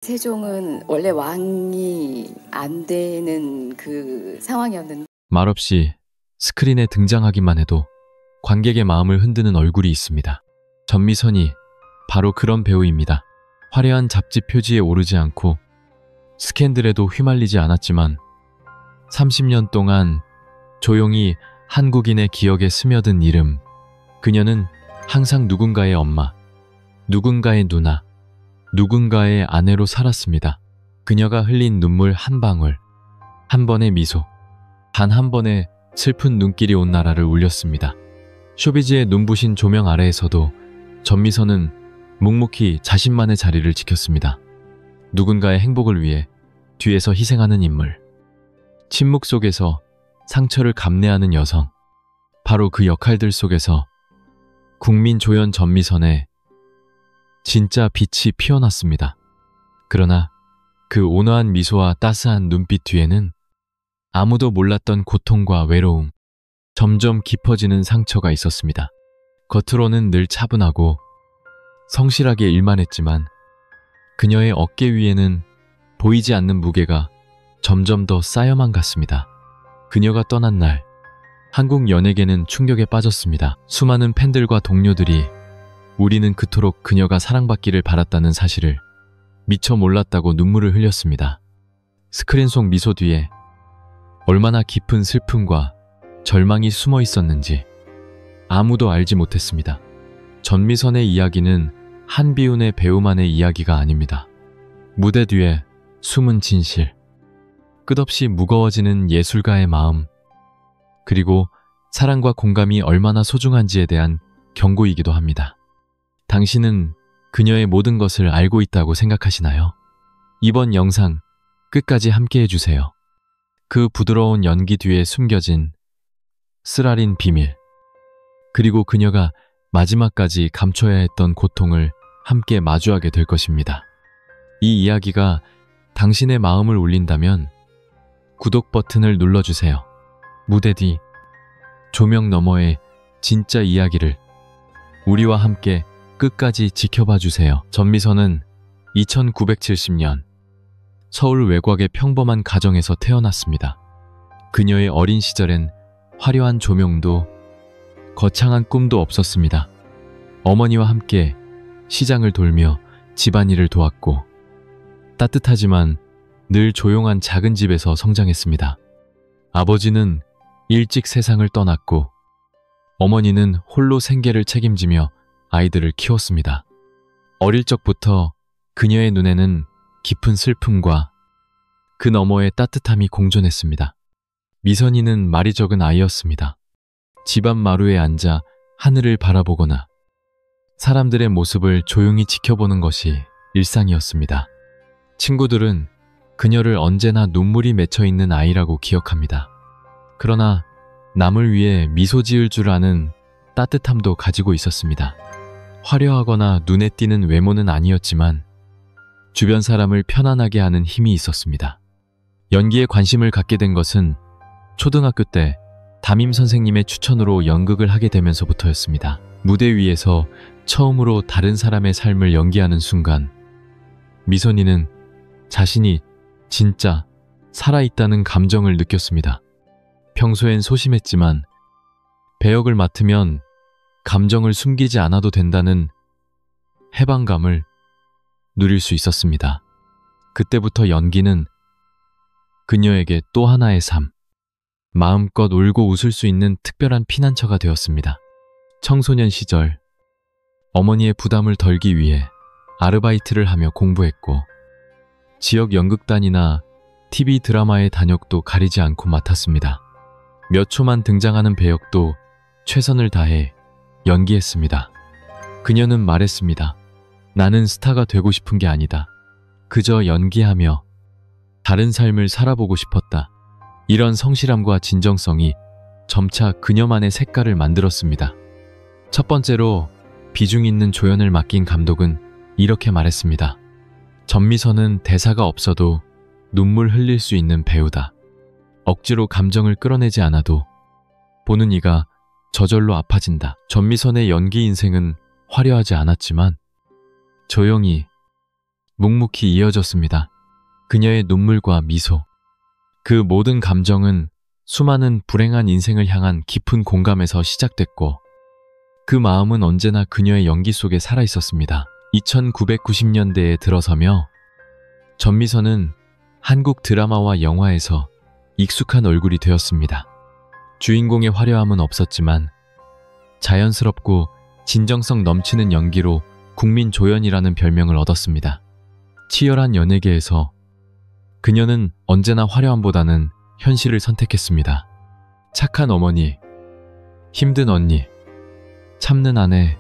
세종은 원래 왕이 안 되는 그 상황이었는데 말없이 스크린에 등장하기만 해도 관객의 마음을 흔드는 얼굴이 있습니다. 전미선이 바로 그런 배우입니다. 화려한 잡지 표지에 오르지 않고 스캔들에도 휘말리지 않았지만 30년 동안 조용히 한국인의 기억에 스며든 이름. 그녀는 항상 누군가의 엄마, 누군가의 누나, 누군가의 아내로 살았습니다. 그녀가 흘린 눈물 한 방울, 한 번의 미소, 단 한 번의 슬픈 눈길이 온 나라를 울렸습니다. 쇼비지의 눈부신 조명 아래에서도 전미선은 묵묵히 자신만의 자리를 지켰습니다. 누군가의 행복을 위해 뒤에서 희생하는 인물. 침묵 속에서 상처를 감내하는 여성. 바로 그 역할들 속에서 국민 조연 전미선의 진짜 빛이 피어났습니다. 그러나 그 온화한 미소와 따스한 눈빛 뒤에는 아무도 몰랐던 고통과 외로움, 점점 깊어지는 상처가 있었습니다. 겉으로는 늘 차분하고 성실하게 일만 했지만 그녀의 어깨 위에는 보이지 않는 무게가 점점 더 쌓여만 갔습니다. 그녀가 떠난 날, 한국 연예계는 충격에 빠졌습니다. 수많은 팬들과 동료들이 우리는 그토록 그녀가 사랑받기를 바랐다는 사실을 미처 몰랐다고 눈물을 흘렸습니다. 스크린 속 미소 뒤에 얼마나 깊은 슬픔과 절망이 숨어 있었는지 아무도 알지 못했습니다. 전미선의 이야기는 한비운의 배우만의 이야기가 아닙니다. 무대 뒤에 숨은 진실, 끝없이 무거워지는 예술가의 마음, 그리고 사랑과 공감이 얼마나 소중한지에 대한 경고이기도 합니다. 당신은 그녀의 모든 것을 알고 있다고 생각하시나요? 이번 영상 끝까지 함께 해주세요. 그 부드러운 연기 뒤에 숨겨진 쓰라린 비밀, 그리고 그녀가 마지막까지 감춰야 했던 고통을 함께 마주하게 될 것입니다. 이 이야기가 당신의 마음을 울린다면 구독 버튼을 눌러주세요. 무대 뒤, 조명 너머의 진짜 이야기를 우리와 함께 끝까지 지켜봐 주세요. 전미선은 2970년 서울 외곽의 평범한 가정에서 태어났습니다. 그녀의 어린 시절엔 화려한 조명도 거창한 꿈도 없었습니다. 어머니와 함께 시장을 돌며 집안일을 도왔고 따뜻하지만 늘 조용한 작은 집에서 성장했습니다. 아버지는 일찍 세상을 떠났고 어머니는 홀로 생계를 책임지며 아이들을 키웠습니다. 어릴 적부터 그녀의 눈에는 깊은 슬픔과 그 너머의 따뜻함이 공존했습니다. 미선이는 말이 적은 아이였습니다. 집안 마루에 앉아 하늘을 바라보거나 사람들의 모습을 조용히 지켜보는 것이 일상이었습니다. 친구들은 그녀를 언제나 눈물이 맺혀있는 아이라고 기억합니다. 그러나 남을 위해 미소 지을 줄 아는 따뜻함도 가지고 있었습니다. 화려하거나 눈에 띄는 외모는 아니었지만 주변 사람을 편안하게 하는 힘이 있었습니다. 연기에 관심을 갖게 된 것은 초등학교 때 담임 선생님의 추천으로 연극을 하게 되면서부터였습니다. 무대 위에서 처음으로 다른 사람의 삶을 연기하는 순간 미선이는 자신이 진짜 살아있다는 감정을 느꼈습니다. 평소엔 소심했지만 배역을 맡으면 감정을 숨기지 않아도 된다는 해방감을 누릴 수 있었습니다. 그때부터 연기는 그녀에게 또 하나의 삶, 마음껏 울고 웃을 수 있는 특별한 피난처가 되었습니다. 청소년 시절 어머니의 부담을 덜기 위해 아르바이트를 하며 공부했고 지역 연극단이나 TV 드라마의 단역도 가리지 않고 맡았습니다. 몇 초만 등장하는 배역도 최선을 다해 연기했습니다. 그녀는 말했습니다. 나는 스타가 되고 싶은 게 아니다. 그저 연기하며 다른 삶을 살아보고 싶었다. 이런 성실함과 진정성이 점차 그녀만의 색깔을 만들었습니다. 첫 번째로 비중 있는 조연을 맡긴 감독은 이렇게 말했습니다. 전미선은 대사가 없어도 눈물 흘릴 수 있는 배우다. 억지로 감정을 끌어내지 않아도 보는 이가 저절로 아파진다. 전미선의 연기 인생은 화려하지 않았지만 조용히 묵묵히 이어졌습니다. 그녀의 눈물과 미소. 그 모든 감정은 수많은 불행한 인생을 향한 깊은 공감에서 시작됐고 그 마음은 언제나 그녀의 연기 속에 살아있었습니다. 2990년대에 들어서며 전미선은 한국 드라마와 영화에서 익숙한 얼굴이 되었습니다. 주인공의 화려함은 없었지만 자연스럽고 진정성 넘치는 연기로 국민 조연이라는 별명을 얻었습니다. 치열한 연예계에서 그녀는 언제나 화려함보다는 현실을 선택했습니다. 착한 어머니, 힘든 언니, 참는 아내,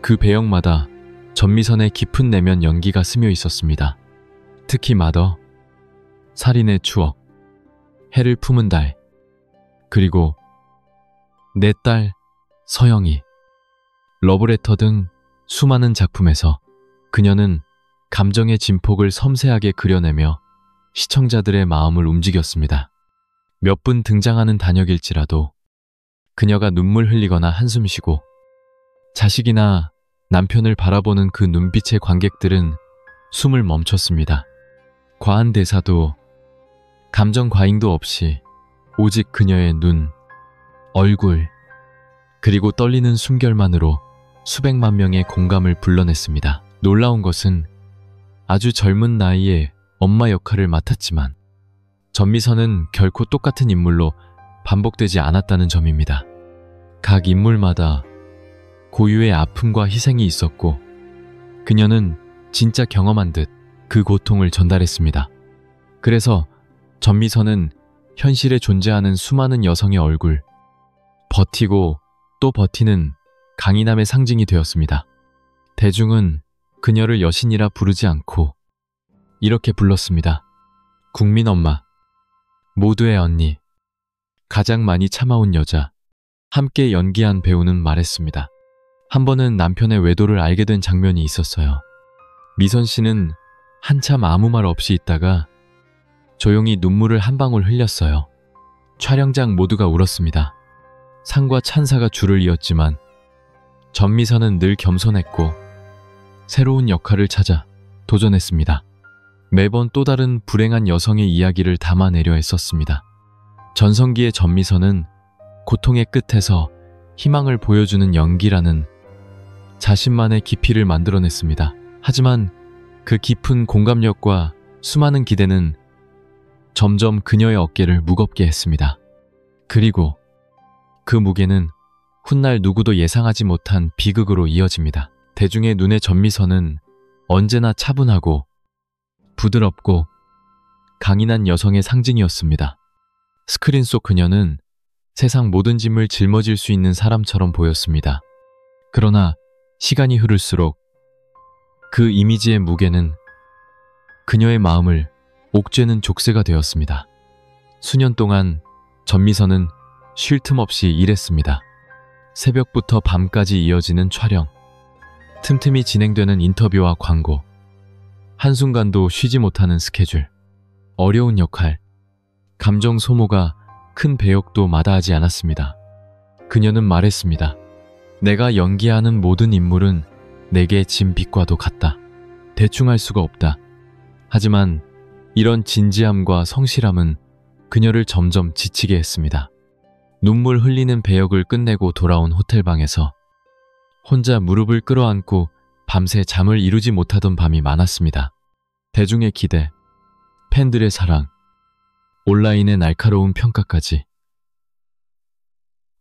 그 배역마다 전미선의 깊은 내면 연기가 스며 있었습니다. 특히 마더, 살인의 추억, 해를 품은 달, 그리고 내 딸 서영이, 러브레터 등 수많은 작품에서 그녀는 감정의 진폭을 섬세하게 그려내며 시청자들의 마음을 움직였습니다. 몇 분 등장하는 단역일지라도 그녀가 눈물 흘리거나 한숨 쉬고 자식이나 남편을 바라보는 그 눈빛의 관객들은 숨을 멈췄습니다. 과한 대사도 감정 과잉도 없이 오직 그녀의 눈, 얼굴, 그리고 떨리는 숨결만으로 수백만 명의 공감을 불러냈습니다. 놀라운 것은 아주 젊은 나이에 엄마 역할을 맡았지만 전미선은 결코 똑같은 인물로 반복되지 않았다는 점입니다. 각 인물마다 고유의 아픔과 희생이 있었고 그녀는 진짜 경험한 듯 그 고통을 전달했습니다. 그래서 전미선은 현실에 존재하는 수많은 여성의 얼굴, 버티고 또 버티는 강인함의 상징이 되었습니다. 대중은 그녀를 여신이라 부르지 않고 이렇게 불렀습니다. 국민 엄마, 모두의 언니, 가장 많이 참아온 여자. 함께 연기한 배우는 말했습니다. 한 번은 남편의 외도를 알게 된 장면이 있었어요. 미선 씨는 한참 아무 말 없이 있다가 조용히 눈물을 한 방울 흘렸어요. 촬영장 모두가 울었습니다. 상과 찬사가 줄을 이었지만 전미선은 늘 겸손했고 새로운 역할을 찾아 도전했습니다. 매번 또 다른 불행한 여성의 이야기를 담아내려 했었습니다. 전성기의 전미선은 고통의 끝에서 희망을 보여주는 연기라는 자신만의 깊이를 만들어냈습니다. 하지만 그 깊은 공감력과 수많은 기대는 점점 그녀의 어깨를 무겁게 했습니다. 그리고 그 무게는 훗날 누구도 예상하지 못한 비극으로 이어집니다. 대중의 눈에 전미선은 언제나 차분하고 부드럽고 강인한 여성의 상징이었습니다. 스크린 속 그녀는 세상 모든 짐을 짊어질 수 있는 사람처럼 보였습니다. 그러나 시간이 흐를수록 그 이미지의 무게는 그녀의 마음을 옥죄는 족쇄가 되었습니다. 수년 동안 전미선은 쉴 틈 없이 일했습니다. 새벽부터 밤까지 이어지는 촬영, 틈틈이 진행되는 인터뷰와 광고, 한순간도 쉬지 못하는 스케줄, 어려운 역할, 감정 소모가 큰 배역도 마다하지 않았습니다. 그녀는 말했습니다. 내가 연기하는 모든 인물은 내게 진 빛과도 같다. 대충 할 수가 없다. 하지만 이런 진지함과 성실함은 그녀를 점점 지치게 했습니다. 눈물 흘리는 배역을 끝내고 돌아온 호텔방에서 혼자 무릎을 끌어안고 밤새 잠을 이루지 못하던 밤이 많았습니다. 대중의 기대, 팬들의 사랑, 온라인의 날카로운 평가까지.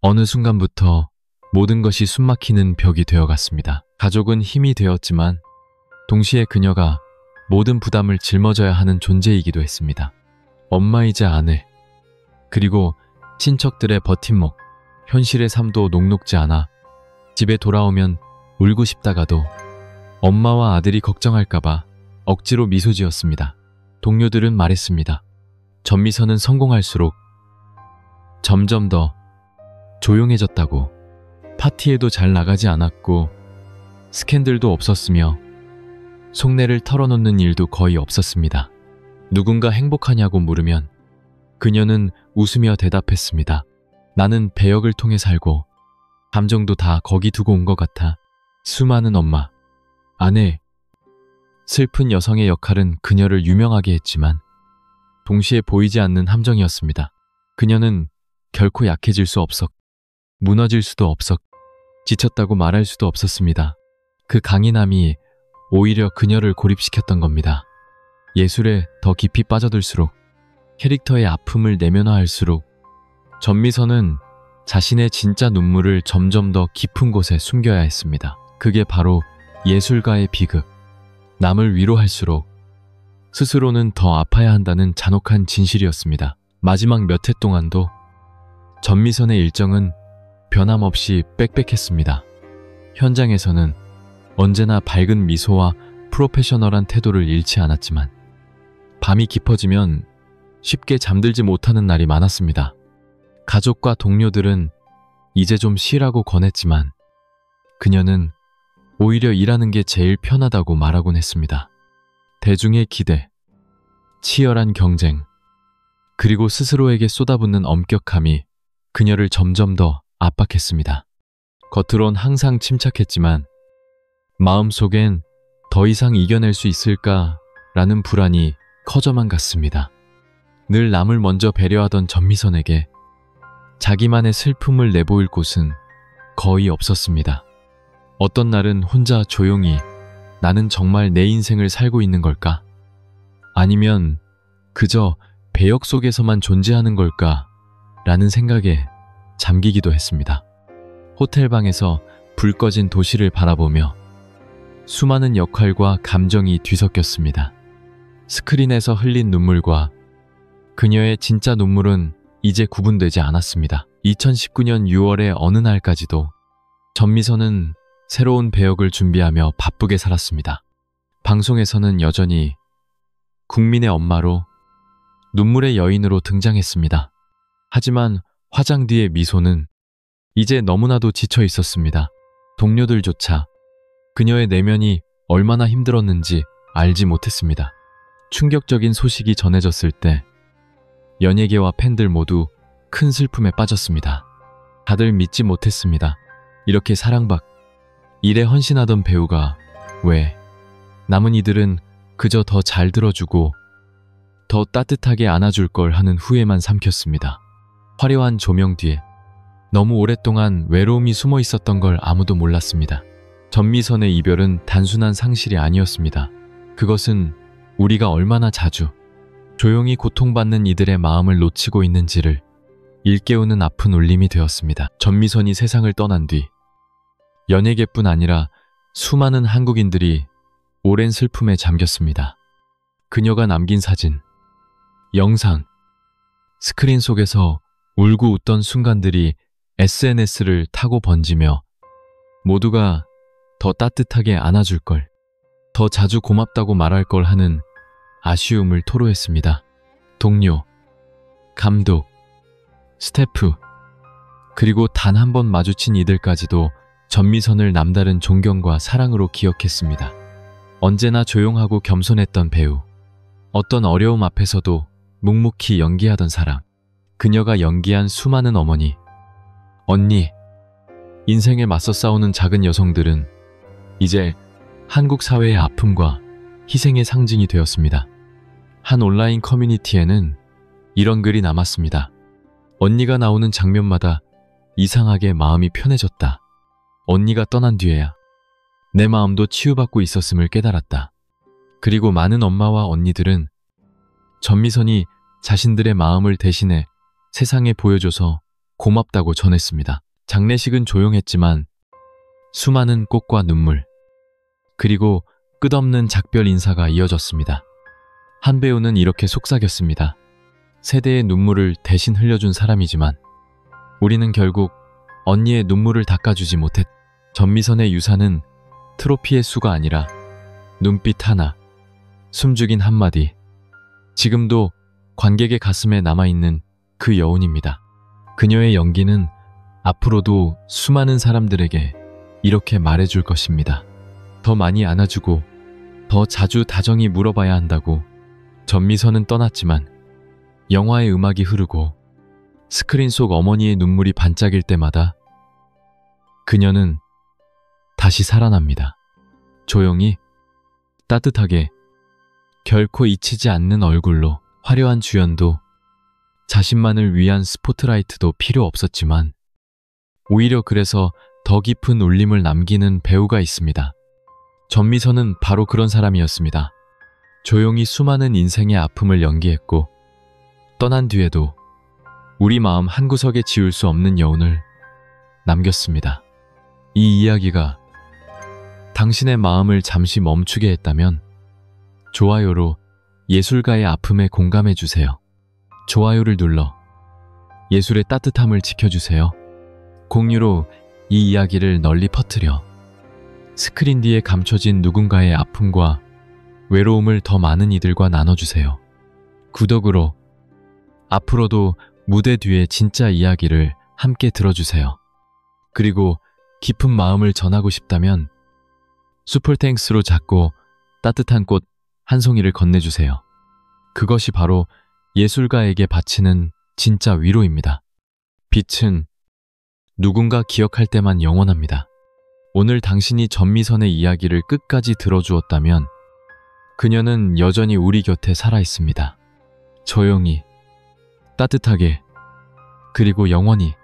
어느 순간부터 모든 것이 숨막히는 벽이 되어갔습니다. 가족은 힘이 되었지만 동시에 그녀가 모든 부담을 짊어져야 하는 존재이기도 했습니다. 엄마이자 아내, 그리고 친척들의 버팀목, 현실의 삶도 녹록지 않아 집에 돌아오면 울고 싶다가도 엄마와 아들이 걱정할까봐 억지로 미소 지었습니다. 동료들은 말했습니다. 전미선은 성공할수록 점점 더 조용해졌다고. 파티에도 잘 나가지 않았고 스캔들도 없었으며 속내를 털어놓는 일도 거의 없었습니다. 누군가 행복하냐고 물으면 그녀는 웃으며 대답했습니다. 나는 배역을 통해 살고 감정도 다 거기 두고 온 것 같아. 수많은 엄마, 아내, 슬픈 여성의 역할은 그녀를 유명하게 했지만 동시에 보이지 않는 함정이었습니다. 그녀는 결코 약해질 수 없었, 무너질 수도 없었, 지쳤다고 말할 수도 없었습니다. 그 강인함이 오히려 그녀를 고립시켰던 겁니다. 예술에 더 깊이 빠져들수록, 캐릭터의 아픔을 내면화할수록 전미선은 자신의 진짜 눈물을 점점 더 깊은 곳에 숨겨야 했습니다. 그게 바로 예술가의 비극. 남을 위로할수록 스스로는 더 아파야 한다는 잔혹한 진실이었습니다. 마지막 몇 해 동안도 전미선의 일정은 변함없이 빽빽했습니다. 현장에서는 언제나 밝은 미소와 프로페셔널한 태도를 잃지 않았지만 밤이 깊어지면 쉽게 잠들지 못하는 날이 많았습니다. 가족과 동료들은 이제 좀 쉬라고 권했지만 그녀는 오히려 일하는 게 제일 편하다고 말하곤 했습니다. 대중의 기대, 치열한 경쟁, 그리고 스스로에게 쏟아붓는 엄격함이 그녀를 점점 더 압박했습니다. 겉으론 항상 침착했지만 마음속엔 더 이상 이겨낼 수 있을까라는 불안이 커져만 갔습니다. 늘 남을 먼저 배려하던 전미선에게 자기만의 슬픔을 내보일 곳은 거의 없었습니다. 어떤 날은 혼자 조용히 나는 정말 내 인생을 살고 있는 걸까? 아니면 그저 배역 속에서만 존재하는 걸까? 라는 생각에 잠기기도 했습니다. 호텔방에서 불 꺼진 도시를 바라보며 수많은 역할과 감정이 뒤섞였습니다. 스크린에서 흘린 눈물과 그녀의 진짜 눈물은 이제 구분되지 않았습니다. 2019년 6월의 어느 날까지도 전미선은 새로운 배역을 준비하며 바쁘게 살았습니다. 방송에서는 여전히 국민의 엄마로 눈물의 여인으로 등장했습니다. 하지만 화장 뒤의 미소는 이제 너무나도 지쳐 있었습니다. 동료들조차 그녀의 내면이 얼마나 힘들었는지 알지 못했습니다. 충격적인 소식이 전해졌을 때 연예계와 팬들 모두 큰 슬픔에 빠졌습니다. 다들 믿지 못했습니다. 이렇게 사랑받, 일에 헌신하던 배우가 왜 남은 이들은 그저 더 잘 들어주고 더 따뜻하게 안아줄 걸 하는 후회만 삼켰습니다. 화려한 조명 뒤에 너무 오랫동안 외로움이 숨어 있었던 걸 아무도 몰랐습니다. 전미선의 이별은 단순한 상실이 아니었습니다. 그것은 우리가 얼마나 자주 조용히 고통받는 이들의 마음을 놓치고 있는지를 일깨우는 아픈 울림이 되었습니다. 전미선이 세상을 떠난 뒤 연예계뿐 아니라 수많은 한국인들이 오랜 슬픔에 잠겼습니다. 그녀가 남긴 사진, 영상, 스크린 속에서 울고 웃던 순간들이 SNS를 타고 번지며 모두가 더 따뜻하게 안아줄 걸, 더 자주 고맙다고 말할 걸 하는 아쉬움을 토로했습니다. 동료, 감독, 스태프, 그리고 단 한 번 마주친 이들까지도 전미선을 남다른 존경과 사랑으로 기억했습니다. 언제나 조용하고 겸손했던 배우, 어떤 어려움 앞에서도 묵묵히 연기하던 사람, 그녀가 연기한 수많은 어머니, 언니, 인생에 맞서 싸우는 작은 여성들은 이제 한국 사회의 아픔과 희생의 상징이 되었습니다. 한 온라인 커뮤니티에는 이런 글이 남았습니다. 언니가 나오는 장면마다 이상하게 마음이 편해졌다. 언니가 떠난 뒤에야 내 마음도 치유받고 있었음을 깨달았다. 그리고 많은 엄마와 언니들은 전미선이 자신들의 마음을 대신해 세상에 보여줘서 고맙다고 전했습니다. 장례식은 조용했지만 수많은 꽃과 눈물, 그리고 끝없는 작별 인사가 이어졌습니다. 한 배우는 이렇게 속삭였습니다. 세대의 눈물을 대신 흘려준 사람이지만 우리는 결국 언니의 눈물을 닦아주지 못했. 전미선의 유산은 트로피의 수가 아니라 눈빛 하나, 숨죽인 한마디, 지금도 관객의 가슴에 남아있는 그 여운입니다. 그녀의 연기는 앞으로도 수많은 사람들에게 이렇게 말해줄 것입니다. 더 많이 안아주고 더 자주 다정히 물어봐야 한다고. 전미선은 떠났지만 영화의 음악이 흐르고 스크린 속 어머니의 눈물이 반짝일 때마다 그녀는 다시 살아납니다. 조용히, 따뜻하게, 결코 잊히지 않는 얼굴로 화려한 주연도, 자신만을 위한 스포트라이트도 필요 없었지만 오히려 그래서 더 깊은 울림을 남기는 배우가 있습니다. 전미선은 바로 그런 사람이었습니다. 조용히 수많은 인생의 아픔을 연기했고 떠난 뒤에도 우리 마음 한구석에 지울 수 없는 여운을 남겼습니다. 이 이야기가 당신의 마음을 잠시 멈추게 했다면 좋아요로 예술가의 아픔에 공감해 주세요. 좋아요를 눌러 예술의 따뜻함을 지켜주세요. 공유로 이 이야기를 널리 퍼뜨려 스크린 뒤에 감춰진 누군가의 아픔과 외로움을 더 많은 이들과 나눠주세요. 구독으로 앞으로도 무대 뒤의 진짜 이야기를 함께 들어주세요. 그리고 깊은 마음을 전하고 싶다면 슈퍼땡스로 작고 따뜻한 꽃 한 송이를 건네주세요. 그것이 바로 예술가에게 바치는 진짜 위로입니다. 빛은 누군가 기억할 때만 영원합니다. 오늘 당신이 전미선의 이야기를 끝까지 들어주었다면 그녀는 여전히 우리 곁에 살아있습니다. 조용히, 따뜻하게, 그리고 영원히.